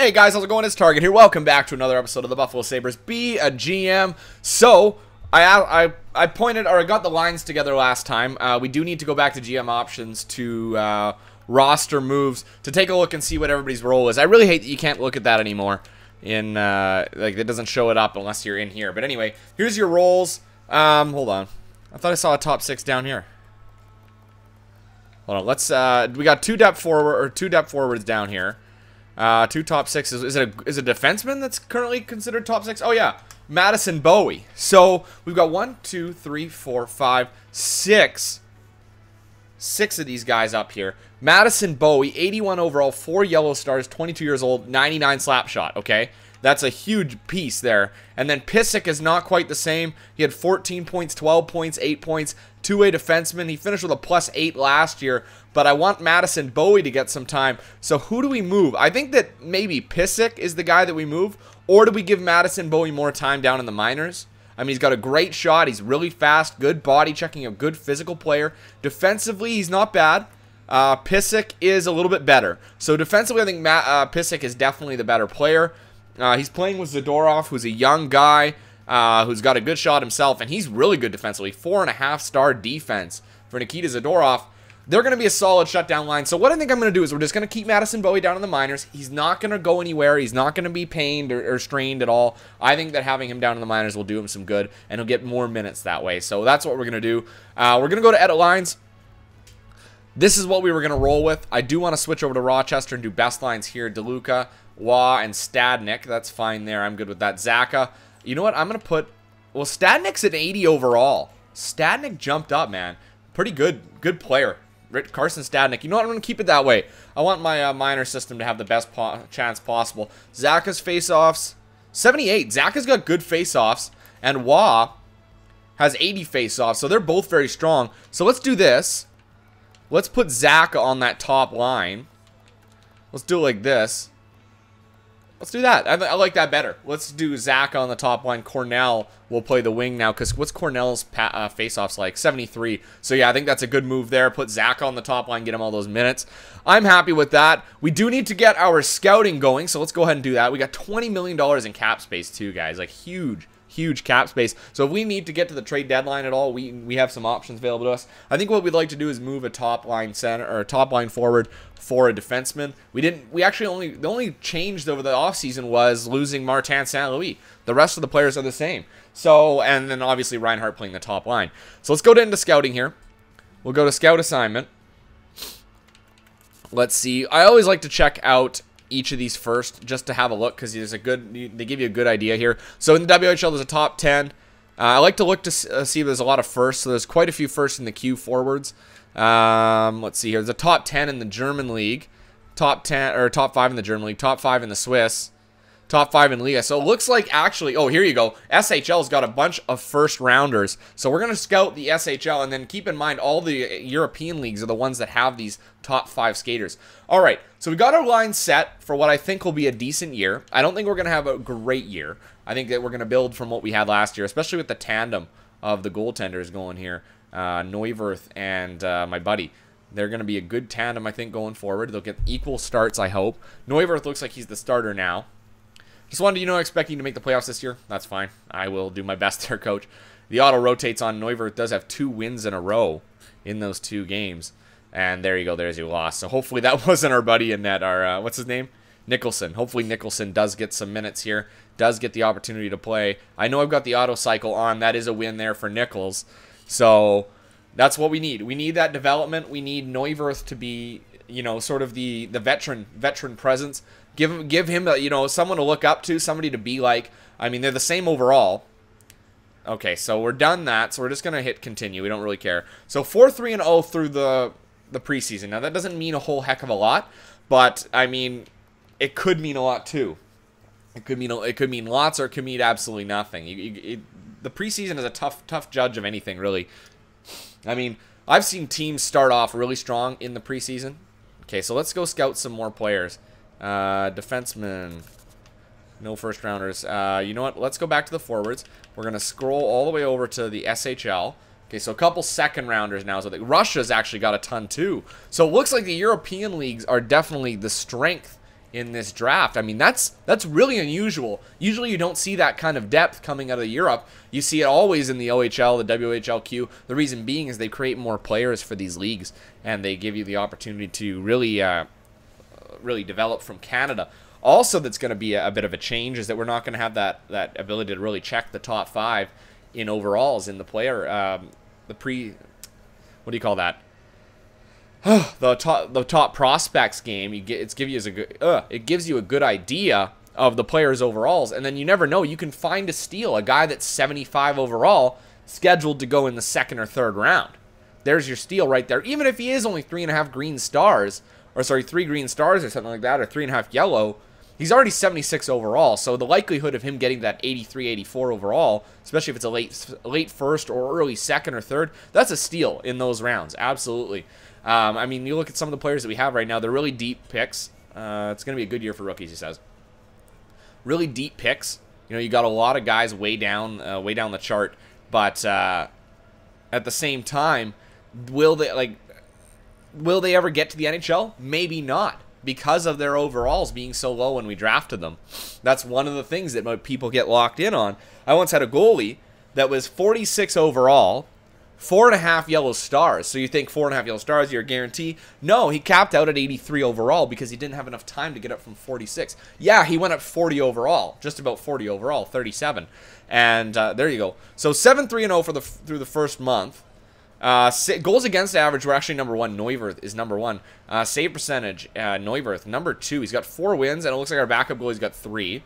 Hey guys, how's it going? It's Target here. Welcome back to another episode of the Buffalo Sabres. Be a GM. So, I pointed, or I got the lines together last time. We do need to go back to GM options to roster moves to take a look and see what everybody's role is. I really hate that you can't look at that anymore. Like, it doesn't show it up unless you're in here. But anyway, here's your roles. Hold on. I thought I saw a top 6 down here. Hold on. Let's. We got two depth forwards down here. Two top 6s. Is it a defenseman that's currently considered top 6? Oh yeah, Madison Bowie. So we've got 1, 2, 3, 4, 5, 6. 6 of these guys up here. Madison Bowie, 81 overall, 4 yellow stars, 22 years old, 99 slap shot. Okay, that's a huge piece there. And then Pysyk is not quite the same. He had 14 points, 12 points, 8 points. Two-way defenseman. He finished with a +8 last year, but I want Madison Bowie to get some time. So who do we move? I think that maybe Pysyk is the guy that we move, or do we give Madison Bowie more time down in the minors? I mean, he's got a great shot. He's really fast, good body checking, a good physical player. Defensively, he's not bad. Pysyk is a little bit better. So defensively, I think Pysyk is definitely the better player. He's playing with Zadorov, who's a young guy. Who's got a good shot himself, and he's really good defensively. 4.5-star defense for Nikita Zadorov. They're going to be a solid shutdown line. So what I think I'm going to do is we're just going to keep Madison Bowie down in the minors. He's not going to go anywhere. He's not going to be pained or strained at all. I think that having him down in the minors will do him some good, and he'll get more minutes that way. So that's what we're going to do. We're going to go to edit lines. This is what we were going to roll with. I do want to switch over to Rochester and do best lines here. DeLuca, Waugh, and Stadnik. That's fine there. I'm good with that. Zaka. You know what? I'm going to put... Well, Stadnik's at 80 overall. Stadnik jumped up, man. Pretty good. Good player. Carson Stadnik. You know what? I'm going to keep it that way. I want my minor system to have the best chance possible. Zaka's face-offs. 78. Zaka's got good face-offs. And Waugh has 80 face-offs. So they're both very strong. So let's do this. Let's put Zaka on that top line. Let's do it like this. Let's do that. I like that better. Let's do Zaka on the top line. Cornell will play the wing now, because what's Cornell's face-offs like? 73. So yeah, I think that's a good move there. Put Zaka on the top line, get him all those minutes. I'm happy with that. We do need to get our scouting going, so let's go ahead and do that. We got $20 million in cap space too, guys. Like huge cap space. So if we need to get to the trade deadline at all, we have some options available to us. I think what we'd like to do is move a top line center or a top line forward for a defenseman. The only change over the offseason was losing Martin St. Louis. The rest of the players are the same. So, and then obviously Reinhart playing the top line. So let's go into scouting here. We'll go to scout assignment. Let's see. I always like to check out each of these first just to have a look, because they give you a good idea here. So in the WHL, there's a top 10. I like to look to see if there's a lot of firsts. So there's quite a few firsts in the queue forwards. Let's see here. There's a top 10 in the German league, top 10 or top 5 in the German league, top 5 in the Swiss, top 5 in Liga. So it looks like actually, oh, here you go. SHL's got a bunch of first rounders. So we're going to scout the SHL, and then keep in mind all the European leagues are the ones that have these top 5 skaters. All right. So we got our line set for what I think will be a decent year. I don't think we're going to have a great year. I think that we're going to build from what we had last year, especially with the tandem of the goaltenders going here. Neuwirth and my buddy. They're going to be a good tandem, I think, going forward. They'll get equal starts, I hope. Neuwirth looks like he's the starter now. Just wanted you to know, expecting to make the playoffs this year. That's fine. I will do my best there, coach. The auto rotates on. Neuwirth does have 2 wins in a row in those 2 games. And there you go. There's your loss. So hopefully that wasn't our buddy in net. Our, what's his name? Nicholson. Hopefully Nicholson does get some minutes here. Does get the opportunity to play. I know I've got the auto cycle on. That is a win there for Nichols. So that's what we need. We need that development. We need Neuwirth to be, you know, sort of the veteran presence. Give him you know, someone to look up to, somebody to be like. I mean, they're the same overall. Okay, so we're done that. So we're just gonna hit continue. We don't really care. So 4-3-0 through the preseason. Now that doesn't mean a whole heck of a lot, but I mean, it could mean a lot too. It could mean lots, or it could mean absolutely nothing. The preseason is a tough judge of anything, really. I mean, I've seen teams start off really strong in the preseason. Okay, so let's go scout some more players. Defensemen. No first rounders. You know what? Let's go back to the forwards. We're going to scroll all the way over to the SHL. Okay, so a couple second rounders now. So Russia's actually got a ton too. So it looks like the European leagues are definitely the strength in this draft. I mean, that's really unusual. Usually you don't see that kind of depth coming out of Europe. You see it always in the OHL, the WHLQ. The reason being is they create more players for these leagues, and they give you the opportunity to really develop from Canada. Also, that's going to be a bit of a change is that we're not going to have that ability to really check the top 5 in overalls in the player, what do you call that? the top prospects game. It gives you a good idea of the player's overalls, and then you never know. You can find a steal, a guy that's 75 overall, scheduled to go in the 2nd or 3rd round. There's your steal right there. Even if he is only 3.5 green stars, or sorry, 3 green stars or something like that, or 3.5 yellow, he's already 76 overall. So the likelihood of him getting that 83, 84 overall, especially if it's a late first or early 2nd or 3rd, that's a steal in those rounds. Absolutely. I mean, you look at some of the players that we have right now, they're really deep picks. It's going to be a good year for rookies, he says. Really deep picks. You know, you got a lot of guys way down the chart, but at the same time, will they ever get to the NHL? Maybe not, because of their overalls being so low when we drafted them. That's one of the things that people get locked in on. I once had a goalie that was 46 overall, 4.5 yellow stars. So you think 4.5 yellow stars, you're a guarantee? No, he capped out at 83 overall because he didn't have enough time to get up from 46. Yeah, he went up 40 overall, just about 40 overall, 37. And there you go. So 7-3-0 through the first month. Goals against average, we're actually number 1. Neuwirth is number 1. Save percentage, Neuwirth, number 2. He's got 4 wins, and it looks like our backup goalie's got 3.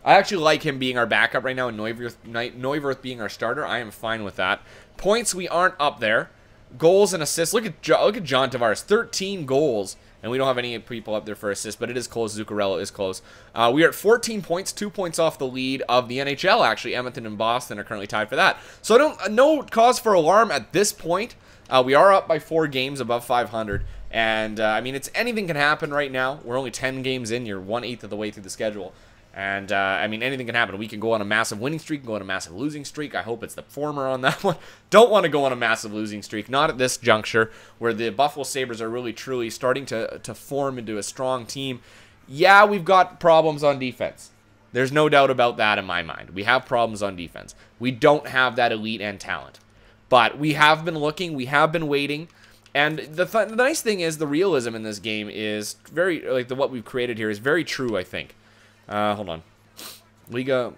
I actually like him being our backup right now, and Neuwirth being our starter. I am fine with that. Points, we aren't up there. Goals and assists. Look at John Tavares, 13 goals, and we don't have any people up there for assists, but it is close. Zuccarello is close. We are at 14 points, 2 points off the lead of the NHL, actually. Edmonton and Boston are currently tied for that. So no cause for alarm at this point. We are up by 4 games above 500, and I mean, anything can happen right now. We're only 10 games in. You're 1/8 of the way through the schedule. And, I mean, anything can happen. We can go on a massive winning streak, go on a massive losing streak. I hope it's the former on that one. Don't want to go on a massive losing streak. Not at this juncture, where the Buffalo Sabres are really, truly starting to form into a strong team. Yeah, we've got problems on defense. There's no doubt about that in my mind. We have problems on defense. We don't have that elite end talent. But we have been looking. We have been waiting. And the nice thing is the realism in this game is very, like, what we've created here is very true, I think. Hold on. Liga.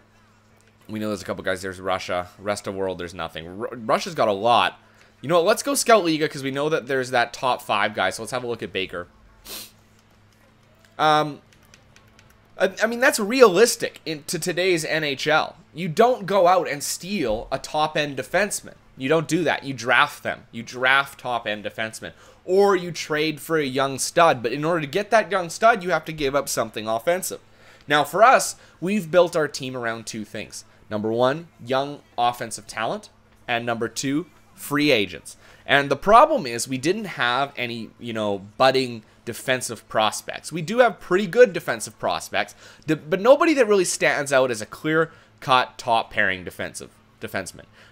We know there's a couple guys. There's Russia. Rest of world, there's nothing. Russia's got a lot. You know what? Let's go scout Liga because we know that there's that top 5 guy. So let's have a look at Baker. I mean, that's realistic to today's NHL. You don't go out and steal a top-end defenseman. You don't do that. You draft them. You draft top-end defensemen. Or you trade for a young stud. But in order to get that young stud, you have to give up something offensive. Now, for us, we've built our team around 2 things. Number 1, young offensive talent. And number 2, free agents. And the problem is we didn't have any, budding defensive prospects. We do have pretty good defensive prospects, but nobody that really stands out as a clear-cut top-pairing defenseman.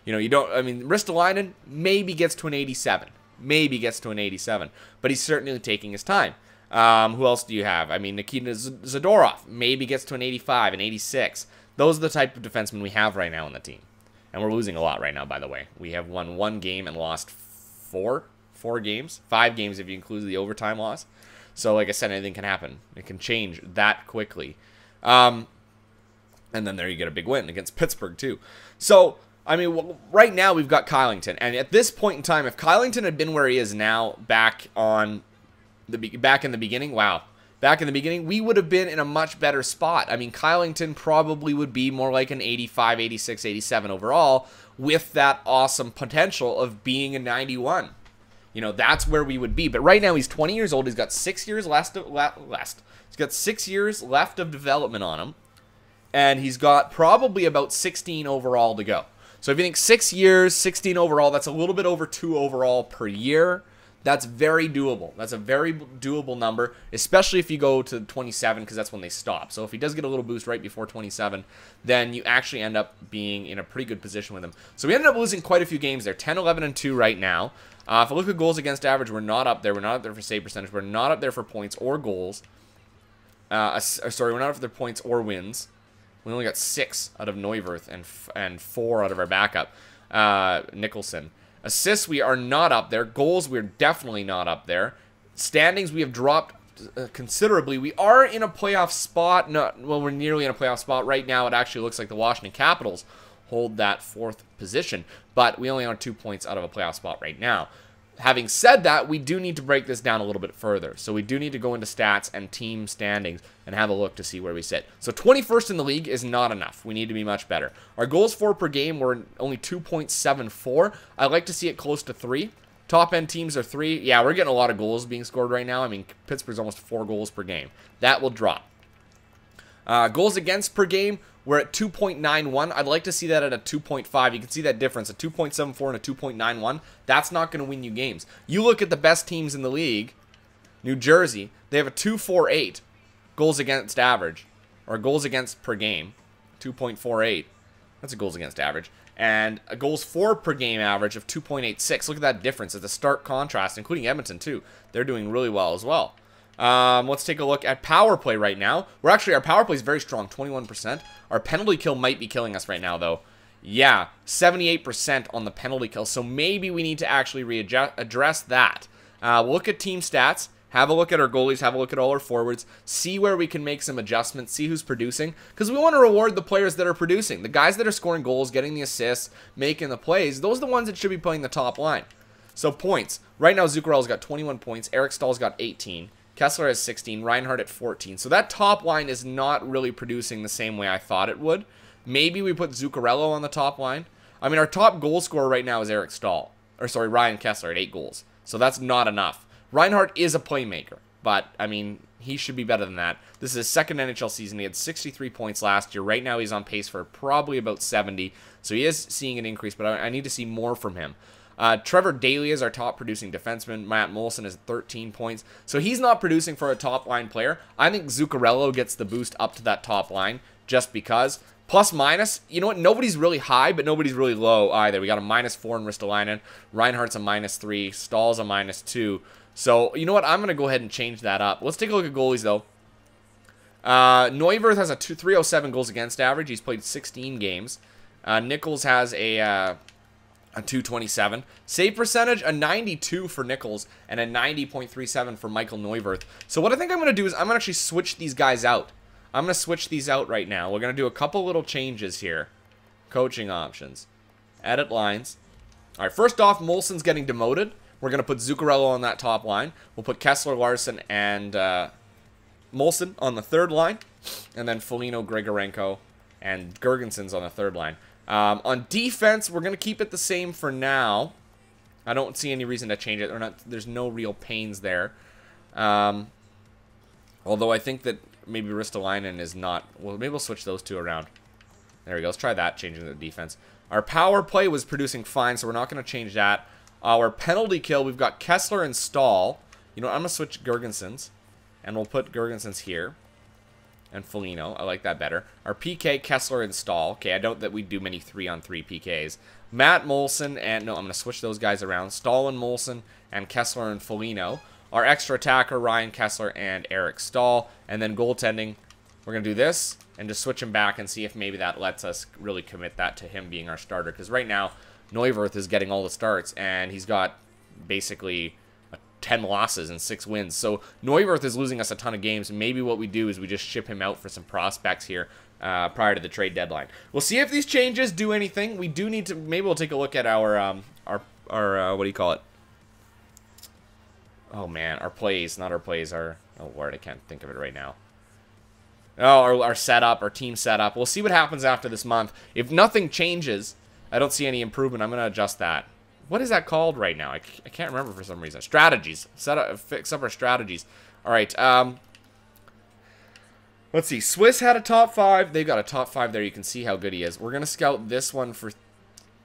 Ristolainen maybe gets to an 87. Maybe gets to an 87. But he's certainly taking his time. Who else do you have? I mean, Nikita Zadorov maybe gets to an 85, an 86. Those are the type of defensemen we have right now on the team. And we're losing a lot right now, by the way. We have won 1 game and lost 4 games. 5 games if you include the overtime loss. So, like I said, anything can happen. It can change that quickly. And then there you get a big win against Pittsburgh, too. So, I mean, right now we've got Kylington. And at this point in time, if Kylington had been where he is now back in the beginning, wow. Back in the beginning, we would have been in a much better spot. I mean, Kylington probably would be more like an 85, 86, 87 overall with that awesome potential of being a 91. That's where we would be. But right now, he's 20 years old. He's got 6 years He's got 6 years left of development on him. And he's got probably about 16 overall to go. So if you think 6 years, 16 overall, that's a little bit over 2 overall per year. That's very doable. That's a very doable number, especially if you go to 27 because that's when they stop. So if he does get a little boost right before 27, then you actually end up being in a pretty good position with him. So we ended up losing quite a few games there, 10, 11, and 2 right now. If I look at goals against average, we're not up there. We're not up there for save percentage. We're not up there for points or goals. Sorry, we're not after their points or wins. We only got 6 out of Neuwirth and 4 out of our backup, Nicholson. Assists, we are not up there. Goals, we're definitely not up there. Standings, we have dropped considerably. We are in a playoff spot. Well, we're nearly in a playoff spot. Right now, it actually looks like the Washington Capitals hold that 4th position. But we only are 2 points out of a playoff spot right now. Having said that, we do need to break this down a little bit further. So we do need to go into stats and team standings and have a look to see where we sit. So 21st in the league is not enough. We need to be much better. Our goals for per game were only 2.74. I'd like to see it close to 3. Top end teams are 3. Yeah, we're getting a lot of goals being scored right now. I mean, Pittsburgh's almost 4 goals per game. That will drop. Goals against per game, we're at 2.91. I'd like to see that at a 2.5. You can see that difference, a 2.74 and a 2.91. That's not going to win you games. You look at the best teams in the league, New Jersey, they have a 2.48 goals against average, or goals against per game, 2.48. That's a goals against average. And a goals for per game average of 2.86. Look at that difference. It's a stark contrast, including Edmonton, too. They're doing really well as well. Let's take a look at power play right now. Our power play is very strong, 21%. Our penalty kill might be killing us right now, though. Yeah, 78% on the penalty kill. So maybe we need to actually address that. We'll look at team stats, have a look at our goalies, have a look at all our forwards, see where we can make some adjustments, see who's producing. Because we want to reward the players that are producing. The guys that are scoring goals, getting the assists, making the plays, those are the ones that should be playing the top line. So points. Right now, Zuccarello's got 21 points. Eric Stahl's got 18. Kessler has 16, Reinhardt at 14. So that top line is not really producing the same way I thought it would. Maybe we put Zuccarello on the top line. I mean, our top goal scorer right now is Eric Stahl. Or sorry, Ryan Kessler at 8 goals. So that's not enough. Reinhardt is a playmaker. But, I mean, he should be better than that. This is his 2nd NHL season. He had 63 points last year. Right now he's on pace for probably about 70. So he is seeing an increase, but I need to see more from him. Trevor Daley is our top producing defenseman. Matt Molson is 13 points. So he's not producing for a top line player. I think Zuccarello gets the boost up to that top line just because. Plus minus, you know what? Nobody's really high, but nobody's really low either. We got a -4 in Ristolainen. Reinhardt's a -3. Stahl's a -2. So, you know what? I'm going to go ahead and change that up. Let's take a look at goalies, though. Neuwirth has a 307 goals against average. He's played 16 games. Nichols has a 227. Save percentage, a 92 for Nichols, and a 90.37 for Michael Neuwirth. So what I think I'm going to do is I'm going to actually switch these guys out. I'm going to switch these out right now. We're going to do a couple little changes here. Coaching options. Edit lines. All right, first off, Molson's getting demoted. We're going to put Zuccarello on that top line. We'll put Kessler, Larson, and Molson on the 3rd line. And then Foligno, Grigorenko, and Girgensons on the 3rd line. On defense, we're going to keep it the same for now. I don't see any reason to change it. There's no real pains there. Although I think that maybe Ristolainen is not... Well, maybe we'll switch those two around. There we go. Let's try that, changing the defense. Our power play was producing fine, so we're not going to change that. Our penalty kill, we've got Kessler and Stahl. You know what? I'm going to switch Girgensons, and we'll put Girgensons here. And Foligno. I like that better. Our PK, Kessler, and Stahl. Okay, I don't that we do many 3-on-3 PKs. Matt Molson, and no, I'm going to switch those guys around. Stahl and Molson, and Kessler and Foligno. Our extra attacker, Ryan Kessler and Eric Stahl. And then goaltending, we're going to do this, and just switch him back and see if maybe that lets us really commit that to him being our starter. Because right now, Neuwirth is getting all the starts, and he's got basically 10 losses and 6 wins. So Neuwirth is losing us a ton of games. Maybe what we do is we just ship him out for some prospects here prior to the trade deadline. We'll see if these changes do anything. We do need to, maybe we'll take a look at our what do you call it? Oh man, our plays, not our plays, oh Lord, I can't think of it right now. Oh, our setup, our team setup. We'll see what happens after this month. If nothing changes, I don't see any improvement, I'm going to adjust that. What is that called right now? I can't remember for some reason. Strategies. Fix up our strategies. All right. Let's see. Swiss had a top 5. They've got a top 5 there. You can see how good he is. We're going to scout this one for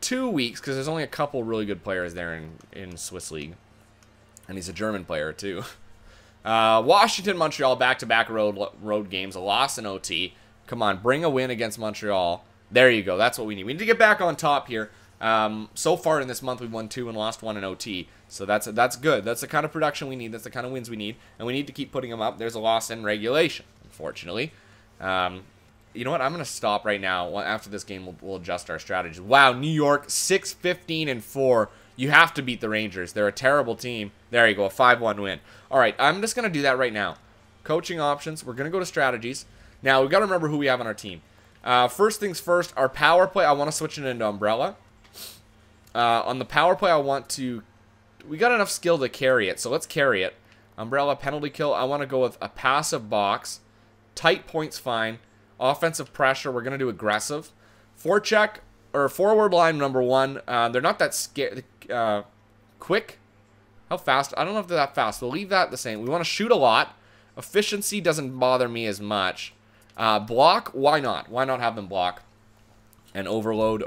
2 weeks because there's only a couple really good players there in Swiss League. And he's a German player, too. Washington, Montreal, back-to-back road games. A loss in OT. Come on, bring a win against Montreal. There you go. That's what we need. We need to get back on top here. So far in this month, we've won 2 and lost 1 in OT. So that's good. That's the kind of production we need. That's the kind of wins we need. And we need to keep putting them up. There's a loss in regulation. unfortunately. You know what? I'm going to stop right now. After this game, we'll adjust our strategy. Wow, New York, 6-15-4. You have to beat the Rangers. They're a terrible team. There you go, a 5-1 win. All right, I'm just going to do that right now. Coaching options. We're going to go to strategies. Now, we've got to remember who we have on our team. First things first, our power play, I want to switch it into Umbrella. On the power play, I want to... We got enough skill to carry it, so let's carry it. Umbrella, penalty kill, I want to go with a passive box. Tight points, fine. Offensive pressure, we're going to do aggressive. Forecheck, or forward line number 1. They're not that quick. How fast? I don't know if they're that fast. We'll leave that the same. We want to shoot a lot. Efficiency doesn't bother me as much. Block, why not? Why not have them block? And overload.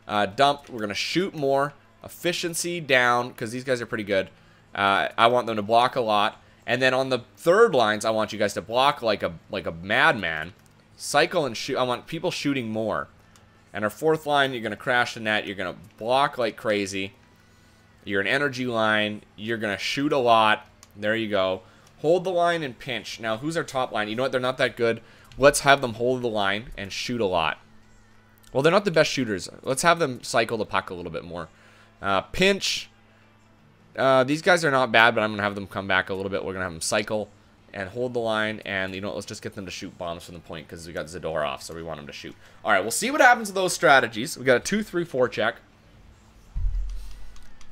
Dump, we're going to shoot more. Efficiency down, because these guys are pretty good. I want them to block a lot. And then on the third lines, I want you guys to block like a madman. Cycle and shoot. I want people shooting more. And our fourth line, you're going to crash the net. You're going to block like crazy. You're an energy line. You're going to shoot a lot. There you go. Hold the line and pinch. Now, who's our top line? You know what? They're not that good. Let's have them hold the line and shoot a lot. Well, they're not the best shooters. Let's have them cycle the puck a little bit more. Pinch. These guys are not bad, but I'm going to have them come back a little bit. We're going to have them cycle and hold the line. And, you know what? Let's just get them to shoot bombs from the point because we got Zadorov, so we want them to shoot. All right, we'll see what happens with those strategies. We got a 2-3-4 check.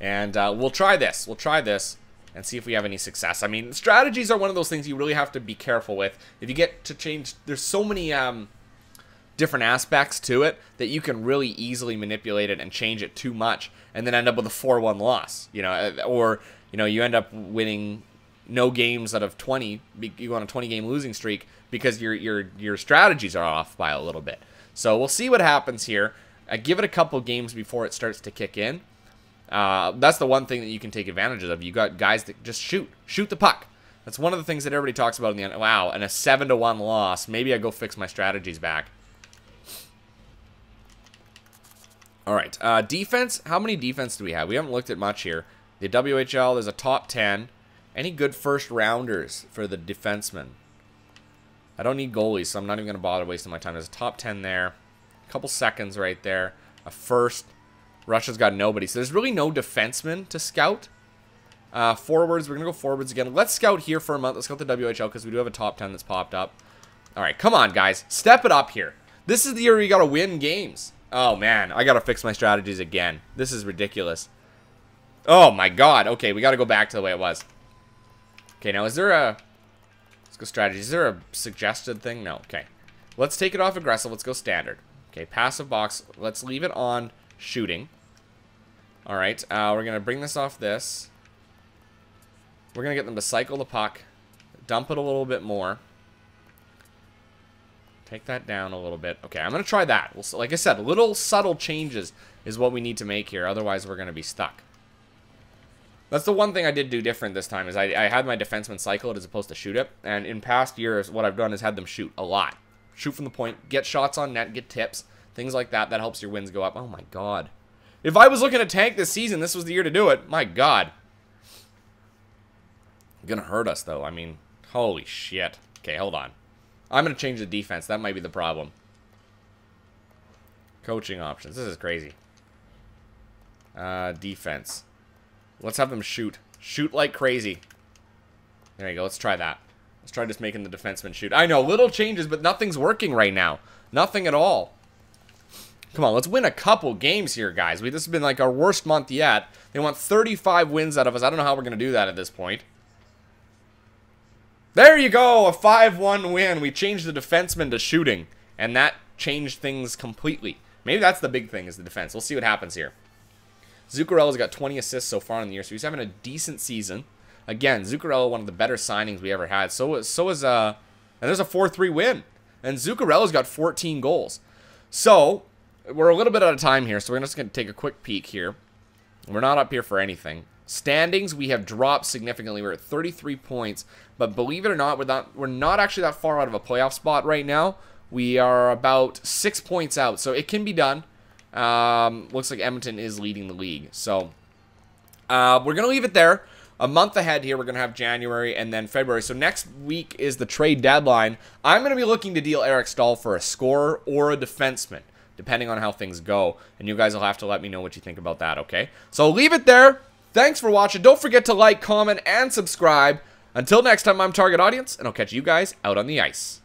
And we'll try this. We'll try this and see if we have any success. I mean, strategies are one of those things you really have to be careful with. If you get to change, there's so many different aspects to it that you can really easily manipulate it and change it too much and then end up with a 4-1 loss, you know, or, you know, you end up winning no games out of 20, you go on a 20-game losing streak because your strategies are off by a little bit. So we'll see what happens here. Give it a couple games before it starts to kick in. That's the one thing that you can take advantage of. You got guys that just shoot the puck. That's one of the things that everybody talks about in the end. Wow, and a 7-1 loss. Maybe I go fix my strategies back. All right, defense. How many defense do we have? We haven't looked at much here. The WHL, there's a top 10. Any good first rounders for the defensemen? I don't need goalies, so I'm not even going to bother wasting my time. There's a top 10 there. A couple seconds right there. A first. Russia's got nobody. So there's really no defensemen to scout. Forwards, we're going to go forwards again. Let's scout here for a month. Let's scout the WHL because we do have a top 10 that's popped up. All right, come on, guys. Step it up here. This is the year you got to win games. Oh, man. I got to fix my strategies again. This is ridiculous. Oh, my God. Okay, we got to go back to the way it was. Okay, now is there a... Let's go strategy. Is there a suggested thing? No. Okay. Let's take it off aggressive. Let's go standard. Okay, passive box. Let's leave it on shooting. All right. We're going to bring this off this. We're going to get them to cycle the puck. Dump it a little bit more. Take that down a little bit. Okay, I'm going to try that. Like I said, little subtle changes is what we need to make here. Otherwise, we're going to be stuck. That's the one thing I did do different this time is I had my defenseman cycle it as opposed to shoot it. And in past years, what I've done is had them shoot a lot. Shoot from the point, get shots on net, get tips, things like that. That helps your wins go up. Oh, my God. If I was looking to tank this season, this was the year to do it. My God. Gonna hurt us, though. I mean, holy shit. Okay, hold on. I'm going to change the defense. That might be the problem. Coaching options. This is crazy. Defense. Let's have them shoot. Shoot like crazy. There you go. Let's try that. Let's try just making the defenseman shoot. I know, little changes, but nothing's working right now. Nothing at all. Come on, let's win a couple games here, guys. This has been like our worst month yet. They want 35 wins out of us. I don't know how we're going to do that at this point. There you go, a 5-1 win. We changed the defenseman to shooting, and that changed things completely. Maybe that's the big thing is the defense. We'll see what happens here. Zuccarello's got 20 assists so far in the year, so he's having a decent season. Again, Zuccarello, one of the better signings we ever had. And there's a 4-3 win. And Zuccarello's got 14 goals. So, we're a little bit out of time here, so we're just going to take a quick peek here. We're not up here for anything. Standings, we have dropped significantly. We're at 33 points. But believe it or not, we're not actually that far out of a playoff spot right now. We are about 6 points out, so it can be done. Looks like Edmonton is leading the league. So, we're going to leave it there. a month ahead here. We're going to have January and then February. So next week is the trade deadline. I'm going to be looking to deal Eric Stahl for a scorer or a defenseman, depending on how things go. And you guys will have to let me know what you think about that, okay? So leave it there. Thanks for watching. Don't forget to like, comment, and subscribe. Until next time, I'm Target Audience, and I'll catch you guys out on the ice.